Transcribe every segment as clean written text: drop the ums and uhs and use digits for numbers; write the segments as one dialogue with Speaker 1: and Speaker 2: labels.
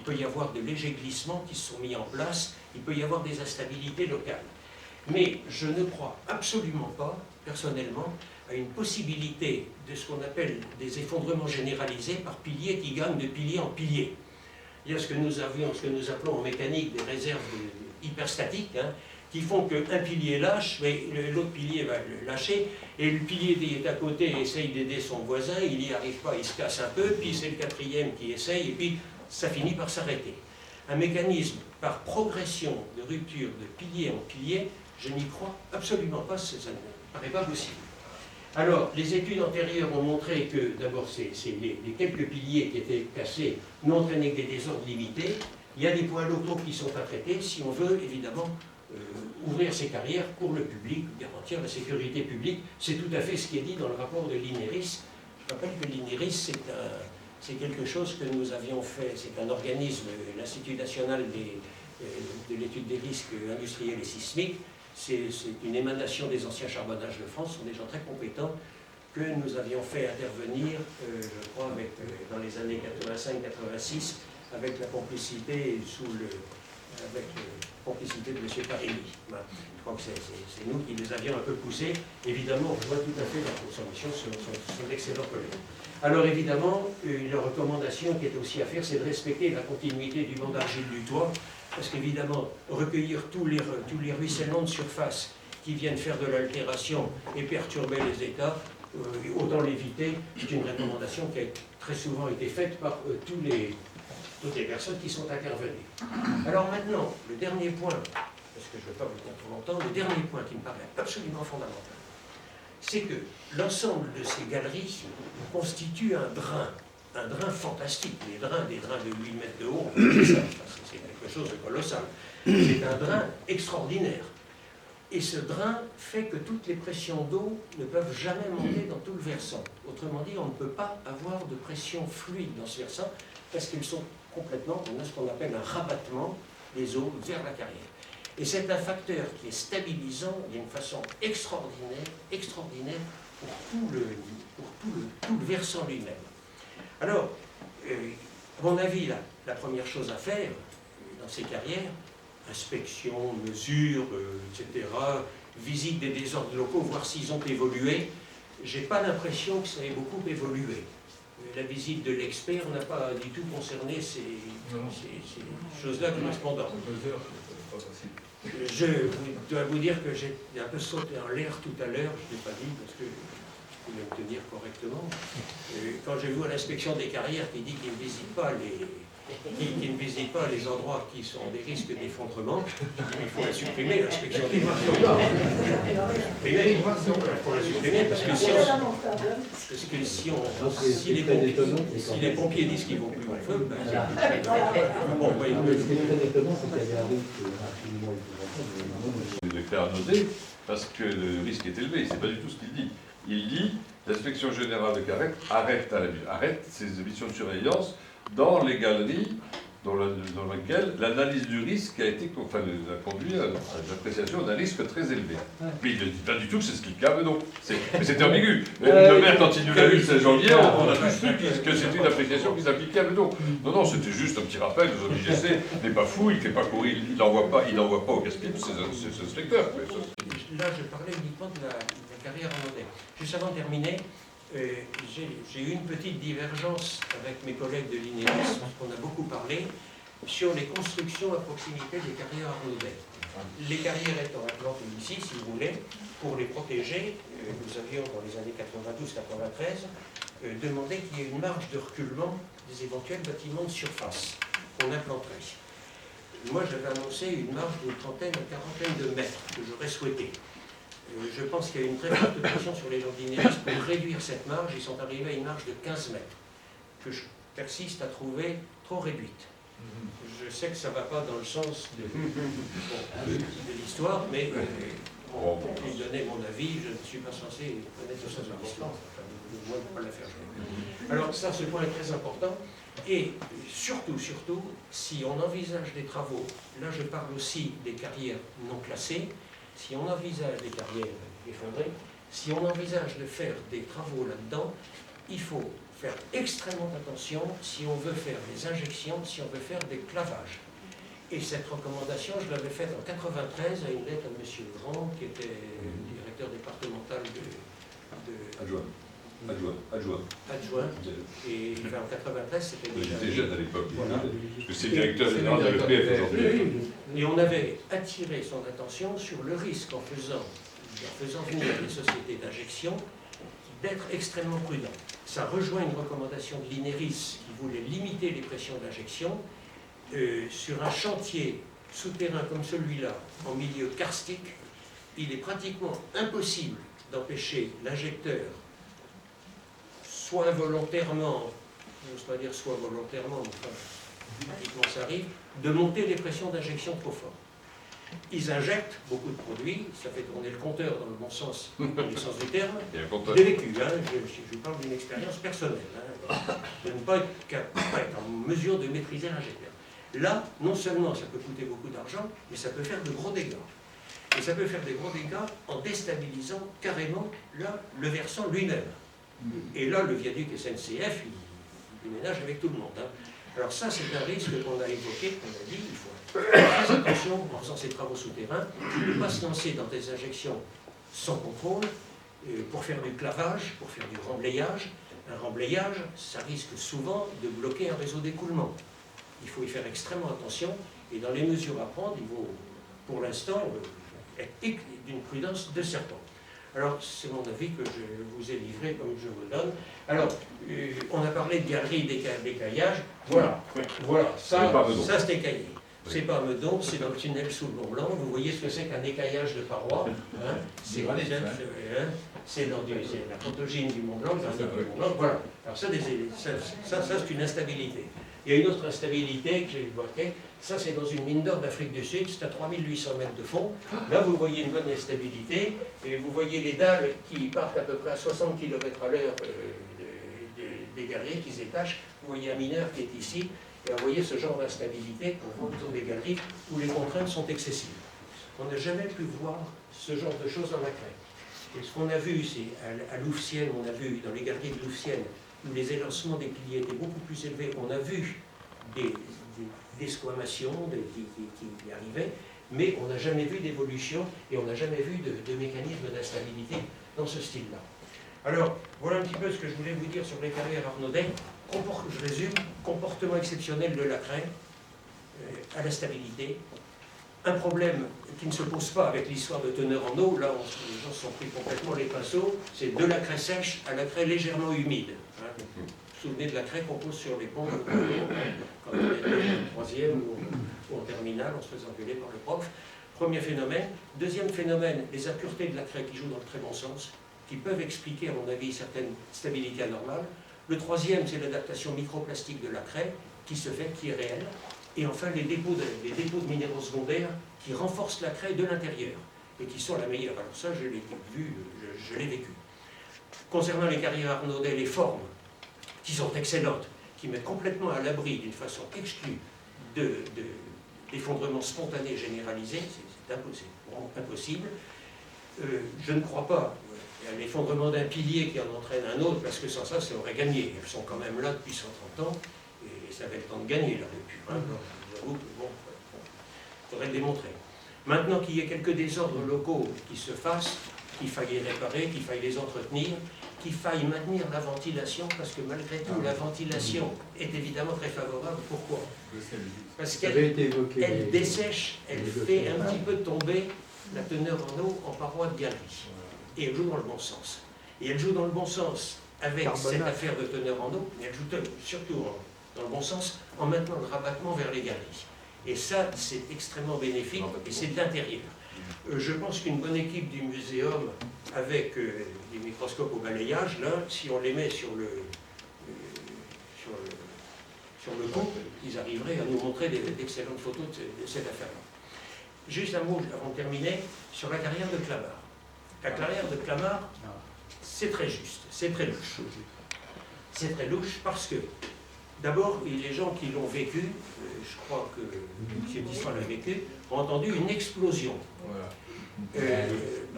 Speaker 1: peut y avoir de légers glissements qui se sont mis en place, il peut y avoir des instabilités locales. Mais je ne crois absolument pas, personnellement, à une possibilité de ce qu'on appelle des effondrements généralisés par piliers qui gagnent de pilier en pilier. Il y a ce que nous appelons en mécanique des réserves hyperstatiques, hein, qui font qu'un pilier lâche, mais l'autre pilier va le lâcher, et le pilier qui est à côté essaye d'aider son voisin, il n'y arrive pas, il se casse un peu, puis c'est le quatrième qui essaye, et puis ça finit par s'arrêter. Un mécanisme par progression de rupture de pilier en pilier, je n'y crois absolument pas, ça ne me paraît pas possible. Alors, les études antérieures ont montré que, d'abord, les quelques piliers qui étaient cassés n'entraînaient que des désordres limités. Il y a des points locaux qui sont à traiter si on veut, évidemment, ouvrir ces carrières pour le public, garantir la sécurité publique. C'est tout à fait ce qui est dit dans le rapport de l'INERIS. Je rappelle que l'INERIS, c'est quelque chose que nous avions fait, c'est un organisme, l'Institut national de l'étude des risques industriels et sismiques. C'est une émanation des anciens charbonnages de France, ce sont des gens très compétents que nous avions fait intervenir, je crois, dans les années 85-86, avec la complicité de M. Parelli. Je crois que c'est nous qui les avions un peu poussés. Évidemment, on voit tout à fait dans son mission, son excellent collègue. Alors évidemment, une recommandation qui est aussi à faire, c'est de respecter la continuité du banc d'argile du toit, parce qu'évidemment, recueillir tous les ruissellements de surface qui viennent faire de l'altération et perturber les états, autant l'éviter. C'est une recommandation qui a très souvent été faite par toutes les personnes qui sont intervenues. Alors maintenant, le dernier point, parce que je ne veux pas vous dire trop longtemps, le dernier point qui me paraît absolument fondamental, c'est que l'ensemble de ces galeries constitue un drain fantastique. Des drains de 8 mètres de haut, c'est quelque chose de colossal. C'est un drain extraordinaire. Et ce drain fait que toutes les pressions d'eau ne peuvent jamais monter dans tout le versant. Autrement dit, on ne peut pas avoir de pression fluide dans ce versant parce qu'ils sont complètement, on a ce qu'on appelle un rabattement des eaux vers la carrière. Et c'est un facteur qui est stabilisant d'une façon extraordinaire pour tout le versant lui-même. Alors, à mon avis, la première chose à faire dans ces carrières, inspection, mesure, etc., visite des désordres locaux, voir s'ils ont évolué, j'ai pas l'impression que ça ait beaucoup évolué. La visite de l'expert n'a pas du tout concerné ces choses-là correspondantes. Je dois vous dire que j'ai un peu sauté en l'air tout à l'heure, je ne l'ai pas dit parce que je voulais me tenir correctement. Quand j'ai vu à l'inspection des carrières qui dit qu'il ne visite pas les endroits qui sont des risques d'effondrement, il faut la supprimer, l'inspection des carrières. Il faut la supprimer parce que si les pompiers disent qu'ils vont plus en feu, ben, bon, voyez.
Speaker 2: Le docteur Arnaudé, parce que le risque est élevé, c'est pas du tout ce qu'il dit. Il dit, l'inspection générale de Carrette arrête ses missions de surveillance dans les galeries dans lesquelles l'analyse du risque a conduit à l'appréciation d'un risque très élevé. Mais il ne dit pas du tout que c'est ce qu'il cave, non. Mais c'est ambigu. Le maire, quand il nous l'a lu le 16 janvier, on a tous cru que c'était une appréciation qui s'appliquait à Meudon. Non, c'était juste un petit rappel, nos OIGC n'est pas fou, il ne fait pas courir, il n'envoie pas au gaspillage ses inspecteurs.
Speaker 1: Là, je parlais uniquement de la carrière en modèle. Juste avant de terminer, j'ai eu une petite divergence avec mes collègues de l'INERIS, parce qu'on a beaucoup parlé, sur les constructions à proximité des carrières arnaudais. Les carrières étant implantées ici, si vous voulez, pour les protéger, nous avions dans les années 92-93 demandé qu'il y ait une marge de reculement des éventuels bâtiments de surface qu'on implanterait. Moi, j'avais annoncé une marge d'une trentaine à quarantaine de mètres que j'aurais souhaité. Je pense qu'il y a une très forte pression sur les gens d'INERIS pour réduire cette marge. Ils sont arrivés à une marge de 15 mètres, que je persiste à trouver trop réduite. Je sais que ça ne va pas dans le sens de l'histoire, mais pour lui donner mon avis, je ne suis pas censé connaître le sens de l'histoire. Enfin, moi, je ne peux pas la faire jouer. Alors ça, ce point est très important. Et surtout, si on envisage des travaux, là je parle aussi des carrières non classées, si on envisage des carrières effondrées, si on envisage de faire des travaux là-dedans, il faut faire extrêmement attention si on veut faire des injections, si on veut faire des clavages. Et cette recommandation, je l'avais faite en 1993 à une lettre à M. Grand, qui était directeur départemental adjoint. Et enfin, en 1993, c'était déjà...
Speaker 2: J'étais jeune à l'époque,
Speaker 1: voilà.
Speaker 2: Parce que c'est directeur général de l'EPF aujourd'hui.
Speaker 1: Et on avait attiré son attention sur le risque en faisant venir des sociétés d'injection d'être extrêmement prudent. Ça rejoint une recommandation de l'INERIS qui voulait limiter les pressions d'injection. Sur un chantier souterrain comme celui-là, en milieu karstique, il est pratiquement impossible d'empêcher l'injecteur, soit involontairement, je n'ose pas dire soit volontairement, mais enfin, pratiquement ça arrive, de monter les pressions d'injection trop fort. Ils injectent beaucoup de produits, ça fait tourner le compteur dans le bon sens, dans le sens du terme. J'ai vécu, hein, je vous parle d'une expérience personnelle, hein, de ne pas être en mesure de maîtriser l'injecteur. Là, non seulement ça peut coûter beaucoup d'argent, mais ça peut faire de gros dégâts. Et ça peut faire des gros dégâts en déstabilisant carrément là, le versant lui-même. Et là, le viaduc SNCF, il ménage avec tout le monde. Hein. Alors ça, c'est un risque qu'on a évoqué, qu'on a dit, il faut faire très attention en faisant ces travaux souterrains, de ne pas se lancer dans des injections sans contrôle, pour faire du clavage, pour faire du remblayage. Un remblayage, ça risque souvent de bloquer un réseau d'écoulement. Il faut y faire extrêmement attention, et dans les mesures à prendre, il faut, pour l'instant, être d'une prudence de serpent. Alors, c'est mon avis que je vous ai livré comme je vous le donne. Alors, on a parlé de galerie d'écaillage. Voilà, ça c'est écaillé. C'est pas à Meudon, c'est dans le tunnel sous le Mont Blanc. Vous voyez ce que c'est qu'un écaillage de parois. Hein, c'est la protogyne du Mont Blanc, voilà. Alors ça c'est une instabilité. Il y a une autre instabilité que j'ai évoquée, ça c'est dans une mine d'or d'Afrique du Sud, c'est à 3800 mètres de fond. Là vous voyez une bonne instabilité, et vous voyez les dalles qui partent à peu près à 60 km à l'heure des galeries qui s'étachent. Vous voyez un mineur qui est ici, et vous voyez ce genre d'instabilité qu'on voit autour des galeries où les contraintes sont excessives. On n'a jamais pu voir ce genre de choses dans la craie. Et ce qu'on a vu, c'est à Louvciennes, on a vu dans les galeries de Louvciennes, où les élancements des piliers étaient beaucoup plus élevés, on a vu des squamations qui arrivaient, mais on n'a jamais vu d'évolution et on n'a jamais vu de mécanisme d'instabilité dans ce style-là. Alors, voilà un petit peu ce que je voulais vous dire sur les carrières Arnaudet. Je résume, comportement exceptionnel de la craie à la stabilité. Un problème qui ne se pose pas avec l'histoire de teneur en eau, là les gens se sont pris complètement les pinceaux, c'est de la craie sèche à la craie légèrement humide. Hein. Vous vous souvenez de la craie qu'on pose sur les ponts quand on était en troisième ou en terminale, on se faisait engueuler par le prof. Premier phénomène. Deuxième phénomène, les impuretés de la craie qui jouent dans le très bon sens, qui peuvent expliquer, à mon avis, certaines stabilités anormales. Le troisième, c'est l'adaptation microplastique de la craie, qui se fait, qui est réelle. Et enfin, les dépôts de minéraux secondaires qui renforcent la craie de l'intérieur et qui sont la meilleure. Alors ça, je l'ai vu, je l'ai vécu. Concernant les carrières Arnaudet, les formes, qui sont excellentes, qui mettent complètement à l'abri d'une façon exclue d'effondrement spontané généralisé, c'est vraiment impossible. Je ne crois pas à l'effondrement d'un pilier qui en entraîne un autre, parce que sans ça, ça aurait gagné. Elles sont quand même là depuis 130 ans, et ça avait le temps de gagner, là, depuis. Hein, donc, je vous avoue que, bon, il faudrait le démontrer. Maintenant qu'il y ait quelques désordres locaux qui se fassent, qu'il faille les réparer, qu'il faille les entretenir, qu'il faille maintenir la ventilation, parce que malgré tout, la ventilation est évidemment très favorable. Pourquoi? Parce qu'elle dessèche, elle fait un petit peu tomber la teneur en eau en paroi de galerie. Et elle joue dans le bon sens. Et elle joue dans le bon sens avec cette affaire de teneur en eau, mais elle joue surtout dans le bon sens en maintenant le rabattement vers les galeries. Et ça, c'est extrêmement bénéfique, et c'est de l'intérieur. Je pense qu'une bonne équipe du muséum, avec des microscopes au balayage, là, si on les met sur le coup, ils arriveraient à nous montrer d'excellentes photos de cette affaire-là. Juste un mot, avant de terminer, sur la carrière de Clamart. La carrière de Clamart, c'est très juste, c'est très louche. C'est très louche parce que D'abord, les gens qui l'ont vécu, je crois que M. Tisserand l'a vécu, ont entendu une explosion.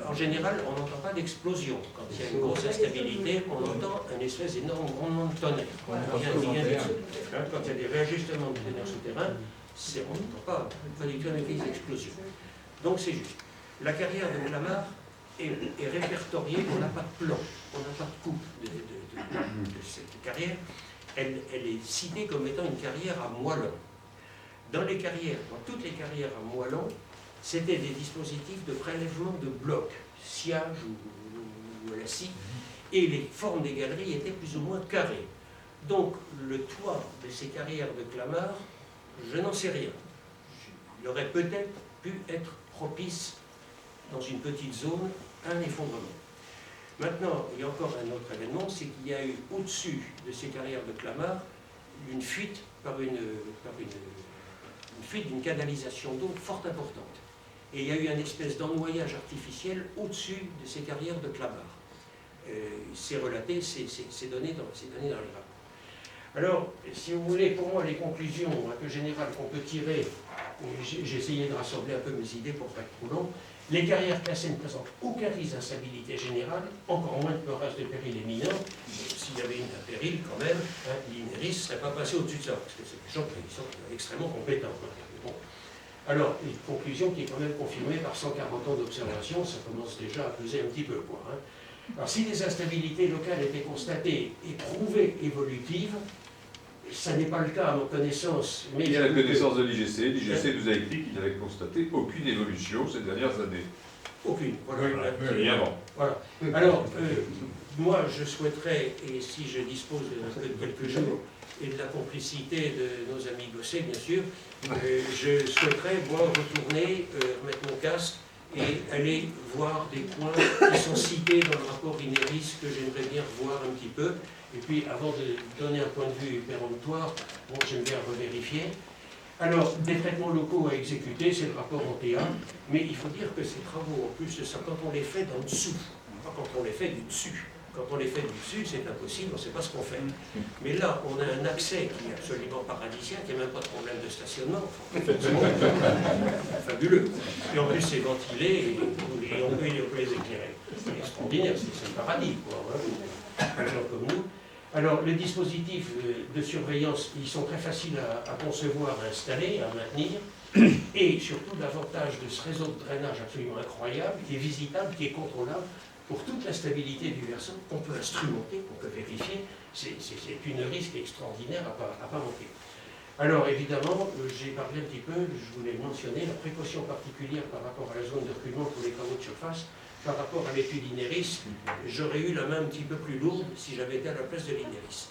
Speaker 1: En général, on n'entend pas d'explosion. Quand il y a une grosse instabilité, on entend un espèce d'énorme grondement de tonnerre. Quand il y a des réajustements de tonnerre souterrain, on n'entend pas du tout un effet d'explosion. Donc c'est juste. La carrière de Clamart est répertoriée, on n'a pas de plan, on n'a pas de coupe de cette carrière. Elle est citée comme étant une carrière à moellons. Dans toutes les carrières à moellons, c'était des dispositifs de prélèvement de blocs, sciage ou à la scie, et les formes des galeries étaient plus ou moins carrées. Donc le toit de ces carrières de Clamart, je n'en sais rien. Il aurait peut-être pu être propice dans une petite zone à un effondrement. Maintenant, il y a encore un autre événement, c'est qu'il y a eu au-dessus de ces carrières de Clamart une fuite d'une canalisation d'eau fort importante. Et il y a eu une espèce d'ennoyage artificiel au-dessus de ces carrières de Clamart. C'est relaté, c'est donné dans les rapports. Alors, si vous voulez, pour moi, les conclusions un peu générales qu'on peut tirer, j'ai essayé de rassembler un peu mes idées pour pas être trop long. Les carrières classées ne présentent aucun risque d'instabilité générale, encore moins de menace de péril éminent. S'il y avait un péril, quand même, l'INERIS ne serait pas passé au-dessus de ça, parce que c'est des gens qui sont extrêmement compétents. Bon. Alors, une conclusion qui est quand même confirmée par 140 ans d'observation, ça commence déjà à peser un petit peu, quoi. Alors, si des instabilités locales étaient constatées et prouvées évolutives, ça n'est pas le cas à mon connaissance. Mais
Speaker 2: il y a la connaissance de l'IGC. L'IGC nous a écrit qu'il n'avait constaté aucune évolution ces dernières années.
Speaker 1: Aucune. Voilà.
Speaker 2: Oui, avant.
Speaker 1: Voilà. Alors, moi, je souhaiterais, et si je dispose de quelques jours, et de la complicité de nos amis Gosset, bien sûr, je souhaiterais, moi, retourner, remettre mon casque, et aller voir des points qui sont cités dans le rapport INERIS que j'aimerais bien revoir un petit peu. Et puis, avant de donner un point de vue péremptoire, bon, j'aime bien revérifier. Alors, des traitements locaux à exécuter, c'est le rapport en TA, mais il faut dire que ces travaux, en plus de ça, quand on les fait d'en dessous, pas quand on les fait du dessus. Quand on les fait du dessus, c'est impossible, on ne sait pas ce qu'on fait. Mais là, on a un accès qui est absolument paradisiaque, il n'y a même pas de problème de stationnement. Fabuleux. Et en plus, c'est ventilé et on peut les éclairer. C'est extraordinaire, c'est le paradis, quoi. Un gens comme nous. Alors, les dispositifs de surveillance, ils sont très faciles à concevoir, à installer, à maintenir. Et surtout, l'avantage de ce réseau de drainage absolument incroyable, qui est visitable, qui est contrôlable, pour toute la stabilité du versant, qu'on peut instrumenter, qu'on peut vérifier, c'est une risque extraordinaire à pas manquer. Alors évidemment, j'ai parlé un petit peu, je voulais mentionner la précaution particulière par rapport à la zone de reculement pour les travaux de surface, par rapport à l'étude INERIS, j'aurais eu la main un petit peu plus lourde si j'avais été à la place de l'INERIS.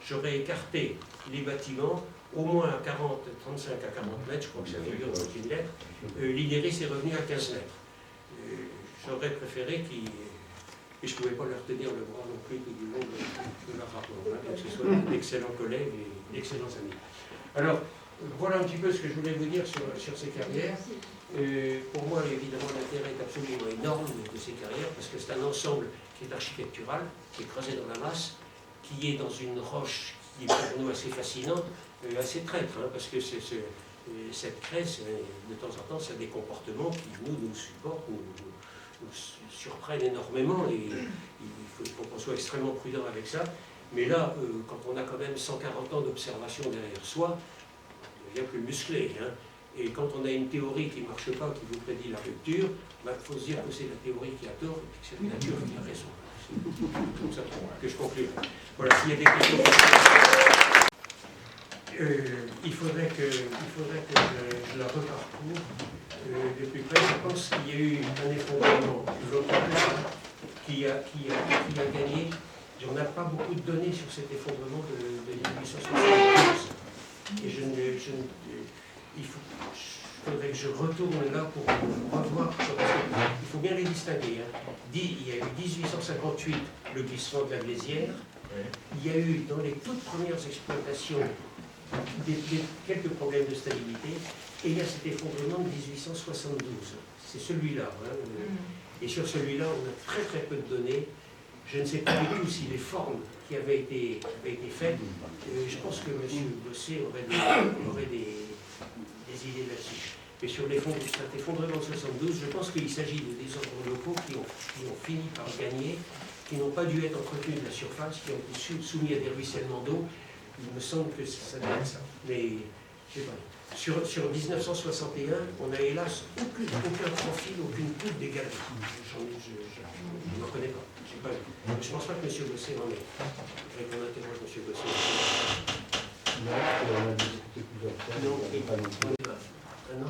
Speaker 1: J'aurais écarté les bâtiments au moins à 35 à 40 mètres, je crois que ça figure dans une lettre, l'INERIS est revenu à 15 mètres. J'aurais préféré qu'ils... Et je ne pouvais pas leur tenir le bras non plus tout du long de leur rapport, que ce soit d'excellents collègues et d'excellents amis. Alors, voilà un petit peu ce que je voulais vous dire sur ces carrières. Pour moi, évidemment, l'intérêt est absolument énorme de ces carrières, parce que c'est un ensemble qui est architectural, qui est creusé dans la masse, qui est dans une roche qui est pour nous assez fascinante, assez traître, parce que cette craie, de temps en temps, ça a des comportements qui nous supportent, nous surprennent énormément, et il faut qu'on soit extrêmement prudent avec ça. Mais là, quand on a quand même 140 ans d'observation derrière soi, on devient plus musclé. Et quand on a une théorie qui ne marche pas, qui vous prédit la rupture, il faut se dire que c'est la théorie qui a tort et que c'est la nature qui a raison. C'est comme ça que je conclue. Voilà, s'il y a des questions... il faudrait que je la reparcours de plus près. Je pense qu'il y a eu un effondrement local qui a gagné. On n'a pas beaucoup de données sur cet effondrement de 1872. Et il faudrait que je retourne là pour revoir. Il faut bien les distinguer. Il y a eu 1858 le glissement de la Glaisière. Il y a eu dans les toutes premières exploitations quelques problèmes de stabilité, et il y a cet effondrement de 1872. C'est celui-là. Et sur celui-là, on a très très peu de données. Je ne sais pas du tout si les formes qui avait été fait. Je pense que M. Gosset aurait des idées là-dessus. Et sur cet effondrement de 72, je pense qu'il s'agit de désordres locaux qui ont fini par gagner, qui n'ont pas dû être entretenus de la surface, qui ont été soumis à des ruissellements d'eau. Il me semble que ça doit être ça. Mais, je sais pas. Sur 1961, on n'a hélas aucun profil, aucune coupe des galeries. Je n'en connais pas. Je ne pense pas que M. Gosset en est. Je voudrais qu'on interroge M. Gosset. Non,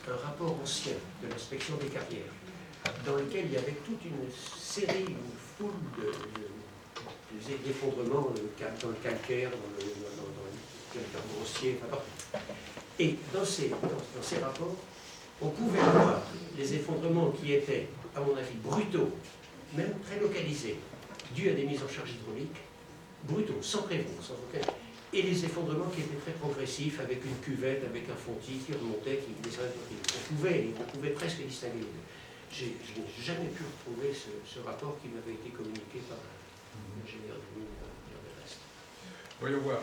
Speaker 1: un rapport ancien de l'inspection des carrières, dans lequel il y avait toute une série, une foule d'effondrements dans le calcaire, dans le carboncier, enfin, et dans ces rapports, on pouvait voir les effondrements qui étaient, à mon avis, brutaux, même très localisés, dus à des mises en charge hydrauliques, brutaux, sans prévenir, sans aucun... Et les effondrements qui étaient très progressifs, avec une cuvette, avec un fontis qui remontait, qui descendait. On pouvait presque distinguer les deux. Je n'ai jamais pu retrouver ce rapport qui m'avait été communiqué par l'ingénieur de mine.
Speaker 3: Voyons voir.